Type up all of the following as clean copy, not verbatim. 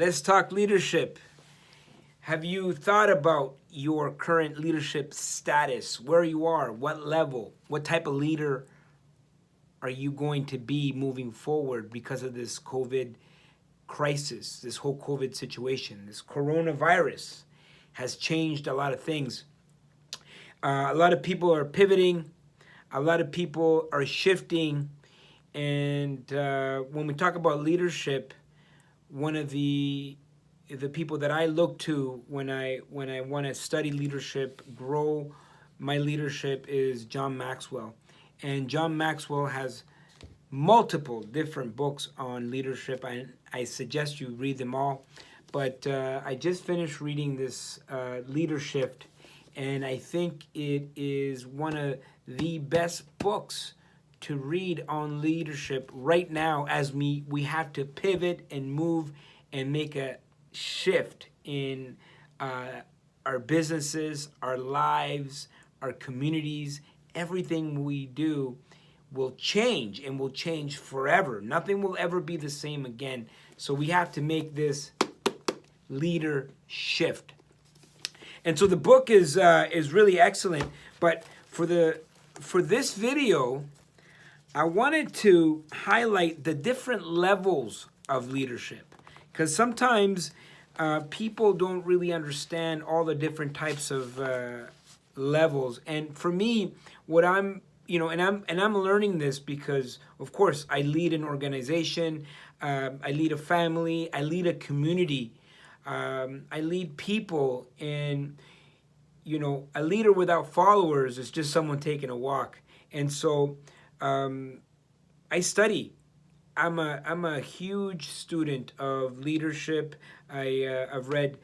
Let's talk leadership. Have you thought about your current leadership status, where you are, what level, what type of leader are you going to be moving forward because of this COVID crisis, this whole COVID situation? This coronavirus has changed a lot of things. A lot of people are pivoting. A lot of people are shifting. And when we talk about leadership, one of the people that I look to when I want to study leadership, grow my leadership, is John Maxwell. And John Maxwell has multiple different books on leadership. I suggest you read them all. But I just finished reading this Leadership, and I think it is one of the best books to read on leadership right now, as we have to pivot and move and make a shift in our businesses, our lives, our communities. Everything we do will change, and will change forever. Nothing will ever be the same again. So we have to make this leader shift. And so the book is really excellent. But for this video, I wanted to highlight the different levels of leadership, because sometimes people don't really understand all the different types of levels. And for me, what I'm learning this because, of course, I lead an organization, I lead a family, I lead a community, I lead people, and a leader without followers is just someone taking a walk. And so I study. I'm a huge student of leadership. I've read,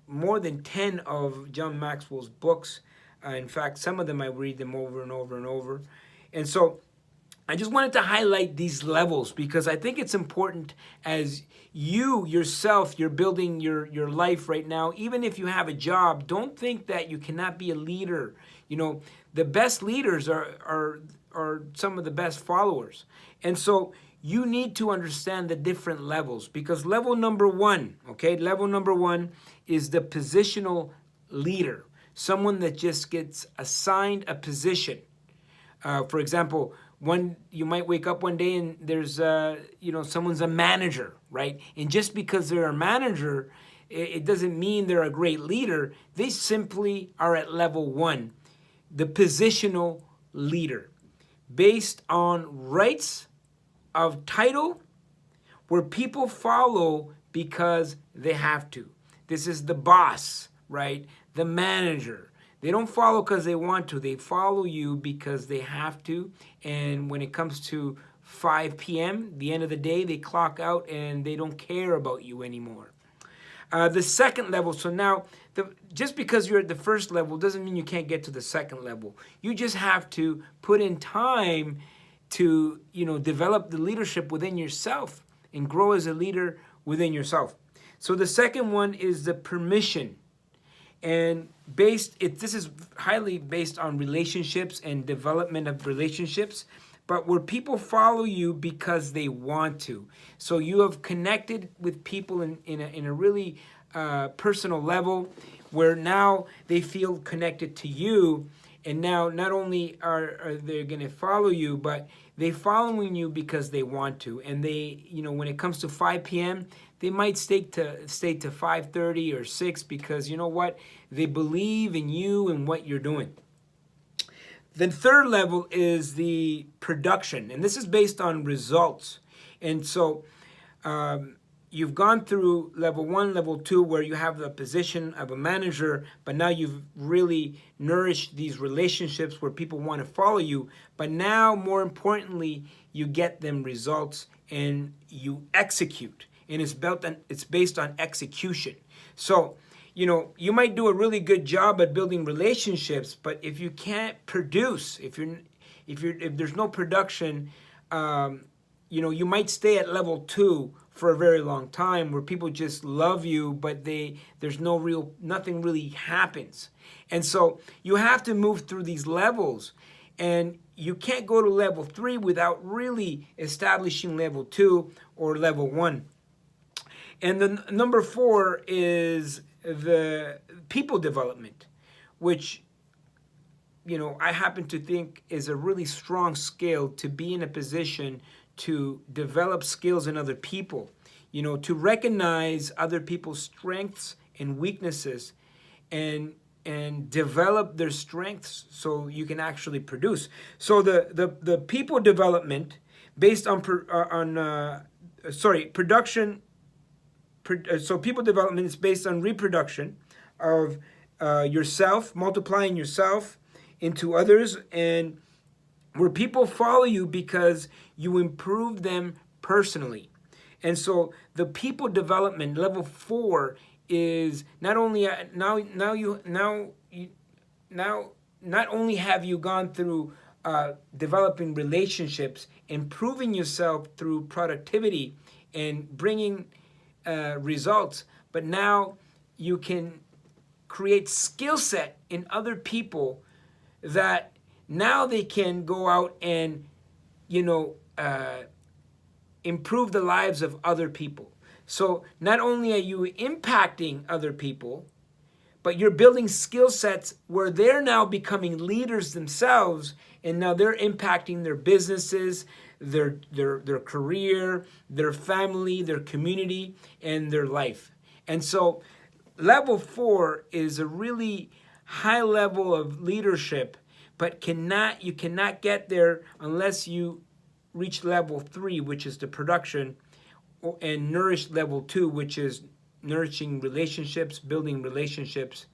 more than 10 of John Maxwell's books. In fact, some of them I read them over and over and over. And so I just wanted to highlight these levels, because I think it's important as you yourself, you're building your life right now. Even if you have a job, don't think that you cannot be a leader. The best leaders are some of the best followers. And so you need to understand the different levels, because level number one is the positional leader, someone that just gets assigned a position. For example, you might wake up one day and there's someone's a manager, right? And just because they're a manager, it doesn't mean they're a great leader. They simply are at level one, the positional leader, based on rights of title, where people follow because they have to. This is the boss, right? The manager. They don't follow because they want to. They follow you because they have to. And when it comes to 5 p.m., the end of the day, they clock out and they don't care about you anymore. The second level, so now, just because you're at the first level doesn't mean you can't get to the second level. You just have to put in time to, develop the leadership within yourself and grow as a leader within yourself. So the second one is the permission. And this is highly based on relationships and development of relationships, but where people follow you because they want to. So you have connected with people in a really personal level, where now they feel connected to you. And now not only are they going to follow you, but they're following you because they want to. And they, when it comes to 5 p.m., they might stay to 5:30 or 6, because you know what? They believe in you and what you're doing. The third level is the production, and this is based on results. And so you've gone through level 1, level 2, where you have the position of a manager, but now you've really nourished these relationships where people want to follow you. But now, more importantly, you get them results and you execute. And it's based on execution. So, you might do a really good job at building relationships, but if you can't produce, if there's no production, you might stay at level 2 for a very long time, where people just love you, but nothing really happens. And so you have to move through these levels, and you can't go to level 3 without really establishing level 2 or level 1. And the number 4 is the people development, which, you know, I happen to think is a really strong skill to be in a position to develop skills in other people, you know, to recognize other people's strengths and weaknesses, and develop their strengths so you can actually produce. So the people development based on production. So people development is based on reproduction of yourself, multiplying yourself into others, and where people follow you because you improve them personally. And so the people development level 4 is not only not only have you gone through developing relationships, improving yourself through productivity and bringing results, but now you can create skill set in other people that now they can go out and, you know, improve the lives of other people. So not only are you impacting other people, but you're building skill sets where they're now becoming leaders themselves, and now they're impacting their businesses, their career, their family, their community, and their life. And so level 4 is a really high level of leadership, but you cannot get there unless you reach level 3, which is the production, and nourish level 2, which is nourishing relationships, building relationships.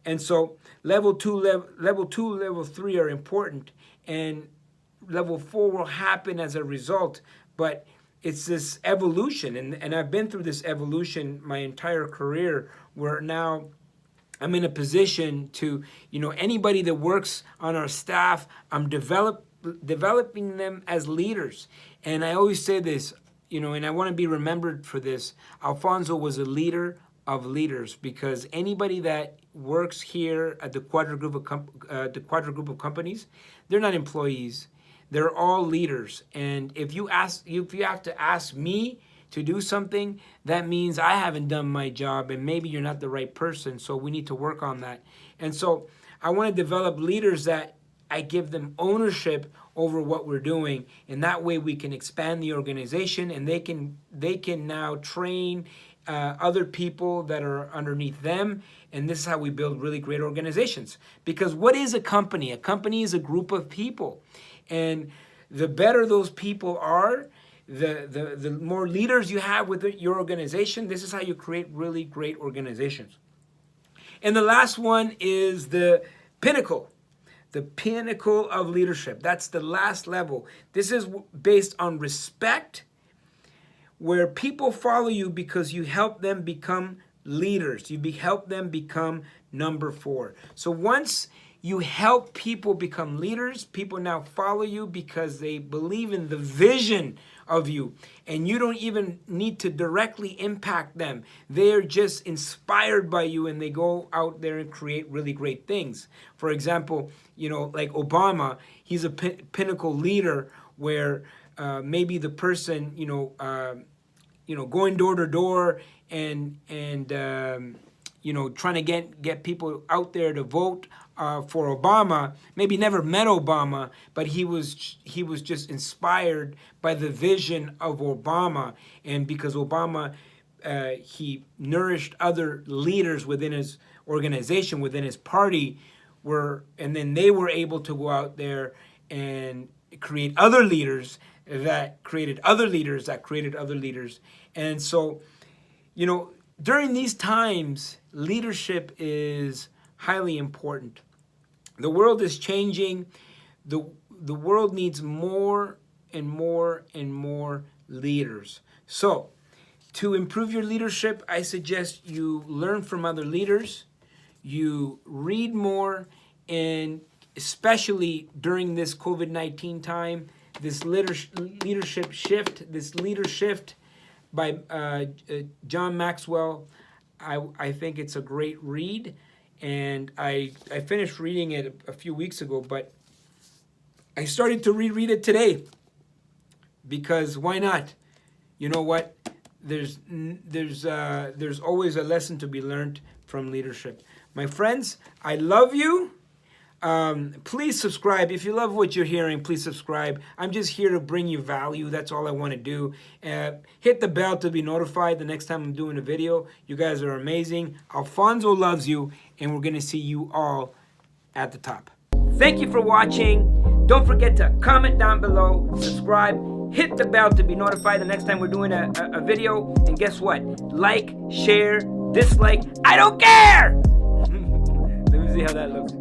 And so level 2, level 3 are important, and level 4 will happen as a result. But it's this evolution, and I've been through this evolution my entire career, where now I'm in a position to, you know, anybody that works on our staff, I'm developing them as leaders. And I always say this, you know, and I want to be remembered for this. Alfonso was a leader of leaders, because anybody that works here at the Quadra Group of companies, they're not employees. They're all leaders. And if you have to ask me to do something, that means I haven't done my job, and maybe you're not the right person. So we need to work on that. And so I want to develop leaders that I give them ownership over what we're doing, and that way we can expand the organization, and they can now train other people that are underneath them. And this is how we build really great organizations. Because what is a company? A company is a group of people, and the better those people are, the more leaders you have with your organization. This is how you create really great organizations. And the last one is the pinnacle. The pinnacle of leadership. That's the last level. This is based on respect, where people follow you because you help them become leaders. You help them become number 4. So once you help people become leaders, people now follow you because they believe in the vision of you, and you don't even need to directly impact them. They're just inspired by you, and they go out there and create really great things. For example, you know, like Obama, he's a pinnacle leader, where maybe the person, going door to door and trying to get people out there to vote for Obama, maybe never met Obama, but he was just inspired by the vision of Obama. And because Obama, he nourished other leaders within his organization, within his party, and then they were able to go out there and create other leaders that created other leaders that created other leaders. And so, during these times, leadership is highly important. The world is changing. The world needs more and more and more leaders. So, to improve your leadership, I suggest you learn from other leaders, you read more, and especially during this COVID-19 time, this leadership shift by John Maxwell, I think it's a great read, and I finished reading it a few weeks ago, but I started to reread it today, because why not? You know what? there's always a lesson to be learned from leadership. My friends, I love you. Please subscribe. If you love what you're hearing, please subscribe. I'm just here to bring you value. That's all I want to do. Hit the bell to be notified the next time I'm doing a video. You guys are amazing. Alfonso loves you, and we're going to see you all at the top. Thank you for watching. Don't forget to comment down below, subscribe, hit the bell to be notified the next time we're doing a video. And guess what? Like, share, dislike, I don't care! Let me see how that looks.